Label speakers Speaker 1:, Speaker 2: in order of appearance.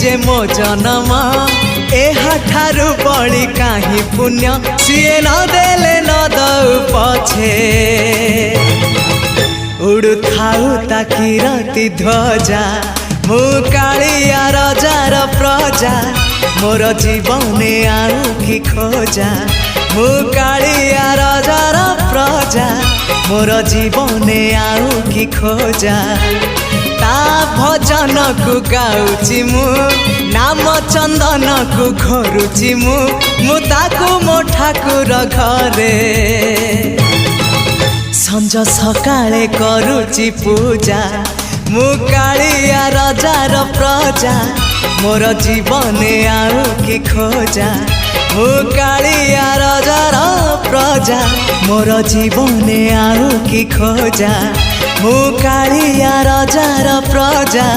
Speaker 1: जे मो जन्म एहाठारु बड़ी काहि पुण्य सीए न देले न दउ पछे उड़ु थाउ ताकि रति ध्वजा मु कालिया रजार प्रजा मोर जीवने आउ कि खोजा मु कालिया रजार प्रजा मोर जीवने आउ कि खोजा ता भजन को गाउची मु नाम चंदन को घरुची मु ताकू मो ठाकुर घरे संज सकाळे करुची पूजा मु कालिया रजार प्रजा मोर जीवने आउ कि खोजा मु कालिया रजार प्रजा मोर जीवने आउ कि खोजा मु कालिया रजार प्रजा।